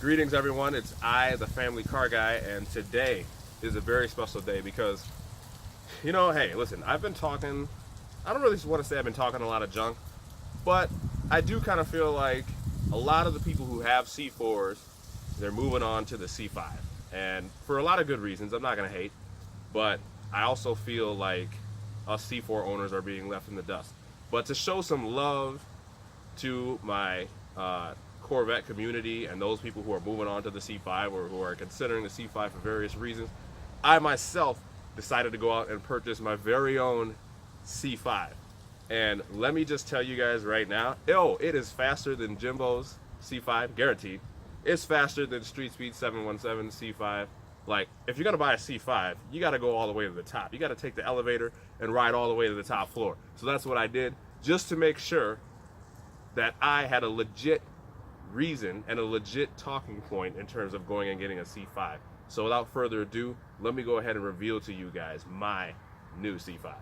Greetings everyone, it's I, the family car guy, and today is a very special day because, hey, listen, I've been talking, I don't really want to say I've been talking a lot of junk, but I do kind of feel like a lot of the people who have C4s, they're moving on to the C5. And for a lot of good reasons, I'm not going to hate, but I also feel like us C4 owners are being left in the dust. But to show some love to my Corvette community and those people who are moving on to the C5 or who are considering the C5 for various reasons, I myself decided to go out and purchase my very own C5. And let me just tell you guys right now, it is faster than Jimbo's C5, guaranteed. It's faster than Streetspeed717 C5. Like, if you're gonna buy a C5, you gotta go all the way to the top. You gotta take the elevator and ride all the way to the top floor. So that's what I did, just to make sure that I had a legit reason and a legit talking point in terms of going and getting a C5. So without further ado, let me go ahead and reveal to you guys my new C5.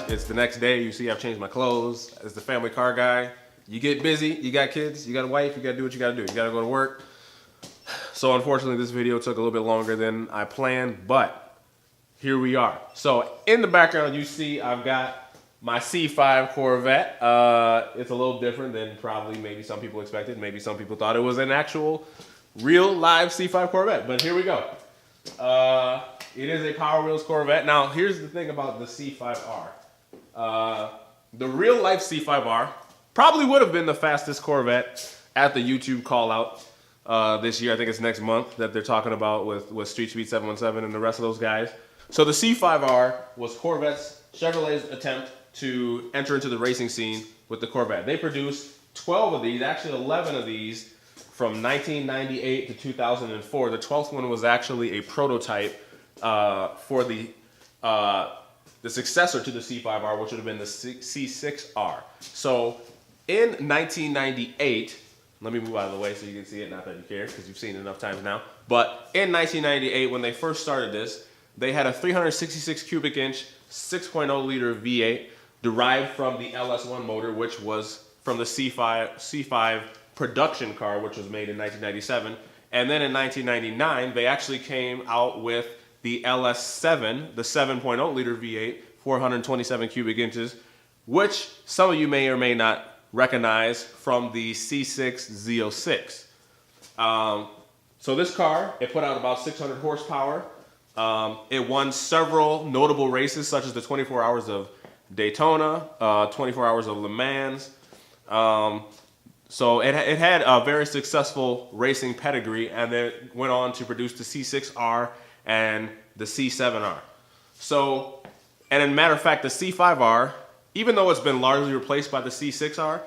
It's the next day. You see I've changed my clothes. As the family car guy, you get busy, you got kids, you got a wife, you gotta do what you gotta do. You gotta go to work. So unfortunately this video took a little bit longer than I planned, but here we are. So in the background you see I've got my C5 Corvette. It's a little different than probably maybe some people expected. Maybe some people thought it was an actual real live C5 Corvette, but here we go. It is a Power Wheels Corvette. Now, here's the thing about the C5R. The real life C5R probably would have been the fastest Corvette at the YouTube call out this year. I think it's next month that they're talking about with Streetspeed717 and the rest of those guys. So the C5R was Chevrolet's attempt to enter into the racing scene with the Corvette. They produced 12 of these, actually 11 of these, from 1998 to 2004. The 12th one was actually a prototype for the successor to the C5R, which would have been the C6R. So in 1998, let me move out of the way so you can see it, not that you care, because you've seen it enough times now. But in 1998, when they first started this, they had a 366 cubic inch, 6.0 liter V8 derived from the LS1 motor, which was from the C5 production car, which was made in 1997. And then in 1999, they actually came out with the LS7, the 7.0 liter V8, 427 cubic inches, which some of you may or may not recognize from the C6 Z06. So this car, it put out about 600 horsepower. It won several notable races, such as the 24 Hours of Daytona, 24 Hours of Le Mans. So it had a very successful racing pedigree, and then went on to produce the C6R and the C7R. So, and as a matter of fact, the C5R, even though it's been largely replaced by the C6R,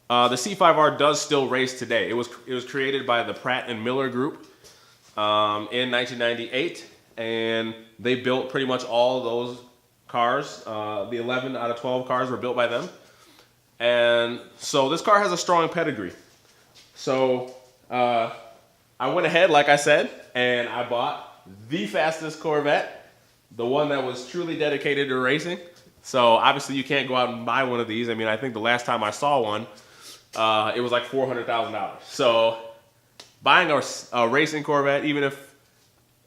the C5R does still race today. It was created by the Pratt and Miller Group in 1998, and they built pretty much all those cars. The 11 out of 12 cars were built by them. And so this car has a strong pedigree. So I went ahead, like I said, and I bought the fastest Corvette, the one that was truly dedicated to racing. So obviously you can't go out and buy one of these. I mean, I think the last time I saw one, it was like $400,000. So buying a racing Corvette, even if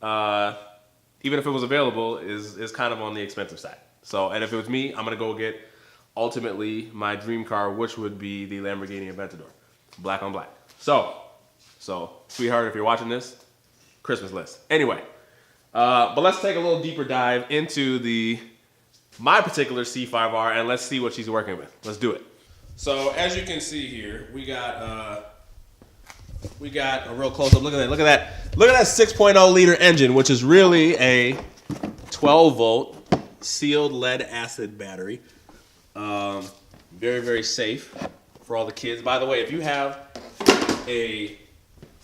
it was available, is kind of on the expensive side. So, and if it was me, I'm gonna go get ultimately my dream car, which would be the Lamborghini Aventador, black on black. So sweetheart, if you're watching this, Christmas list. Anyway, but let's take a little deeper dive into my particular C5R, and let's see what she's working with. Let's do it. So as you can see here, we got a real close up. Look at that. Look at that. Look at that 6.0 liter engine, which is really a 12 volt sealed lead acid battery. Very, very safe for all the kids. By the way, if you have a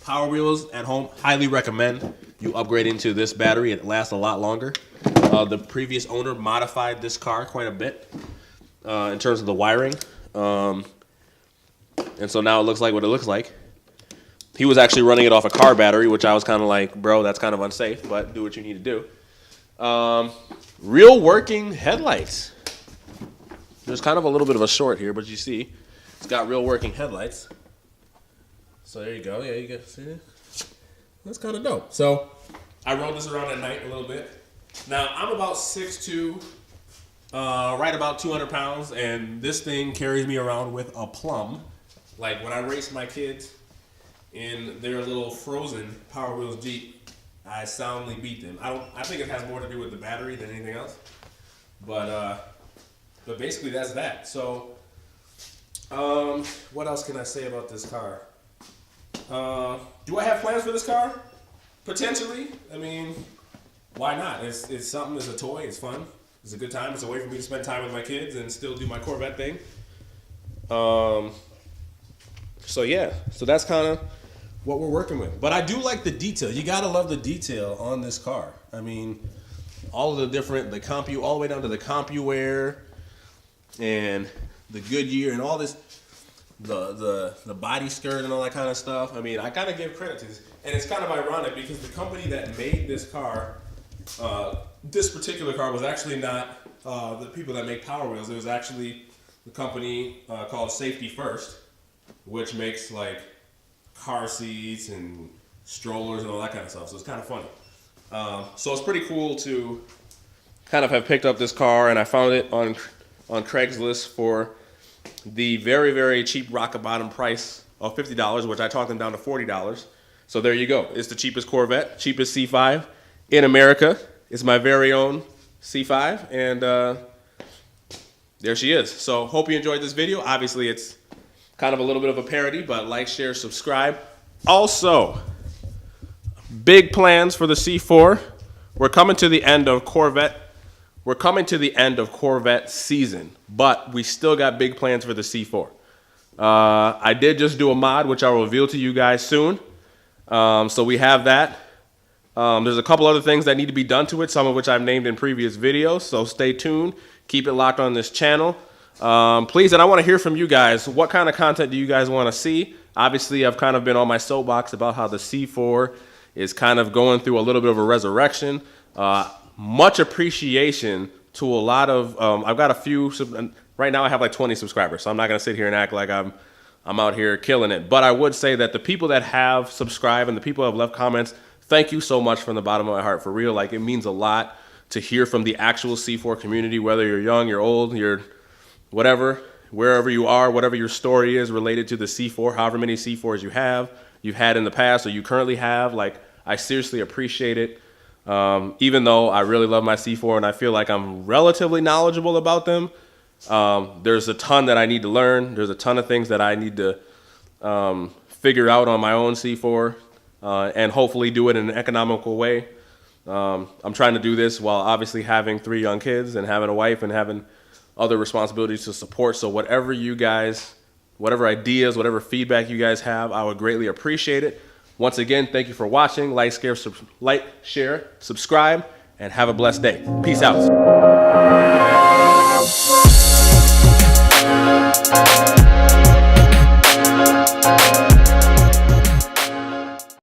Power Wheels at home, highly recommend you upgrade into this battery. It lasts a lot longer. The previous owner modified this car quite a bit in terms of the wiring. And so now it looks like what it looks like. He was actually running it off a car battery, which I was kind of like, bro, that's kind of unsafe, but do what you need to do. Real working headlights. There's kind of a little bit of a short here, but you see, it's got real working headlights. So there you go. Yeah, you can see it. That's kind of dope. So I rode this around at night a little bit. Now I'm about 6'2", right about 200 pounds, and this thing carries me around with a plum. Like when I race my kids in their little frozen Power Wheels Jeep, I soundly beat them. I think it has more to do with the battery than anything else. But basically that's that. So what else can I say about this car? Do I have plans for this car? Potentially. I mean, why not? It's something. It's a toy. It's fun. It's a good time. It's a way for me to spend time with my kids and still do my Corvette thing. So yeah. So that's kind of what we're working with. But I do like the detail. You gotta love the detail on this car. I mean, all of the different, the CompuWare, all the way down to the CompuWare and the Goodyear and all this, the body skirt and all that kind of stuff. I mean, I gotta give credit to this. And it's kind of ironic because the company that made this car, this particular car, was actually not the people that make Power Wheels. It was actually the company called Safety First, which makes like car seats and strollers and all that kind of stuff. So it's kind of funny. So it's pretty cool to kind of have picked up this car, and I found it on Craigslist for the very, very cheap rock bottom price of $50, which I talked them down to $40. So there you go. It's the cheapest Corvette, cheapest C5 in America. It's my very own C5, and there she is. So hope you enjoyed this video. Obviously, it's kind of a little bit of a parody, but like, share, subscribe. Also, big plans for the C4. We're coming to the end of Corvette. We're coming to the end of Corvette season, but we still got big plans for the C4. I did just do a mod, which I'll reveal to you guys soon. So we have that. There's a couple other things that need to be done to it, some of which I've named in previous videos, so stay tuned. Keep it locked on this channel. Please, and I want to hear from you guys. What kind of content do you guys want to see? Obviously, I've kind of been on my soapbox about how the C4 is kind of going through a little bit of a resurrection. Much appreciation to a lot of, I've got a few, right now I have like 20 subscribers, so I'm not going to sit here and act like I'm out here killing it. But I would say that the people that have subscribed and the people that have left comments, thank you so much from the bottom of my heart, for real. Like, it means a lot to hear from the actual C4 community, whether you're young, you're old, you're whatever, wherever you are, whatever your story is related to the C4, however many C4s you've had in the past or you currently have. Like, I seriously appreciate it. Even though I really love my C4 and I feel like I'm relatively knowledgeable about them, there's a ton that I need to learn. There's a ton of things that I need to figure out on my own C4 and hopefully do it in an economical way. I'm trying to do this while obviously having 3 young kids and having a wife and having other responsibilities to support. So whatever you guys, whatever ideas, whatever feedback you guys have, I would greatly appreciate it. Once again, thank you for watching. Like, share, subscribe, and have a blessed day. Peace out.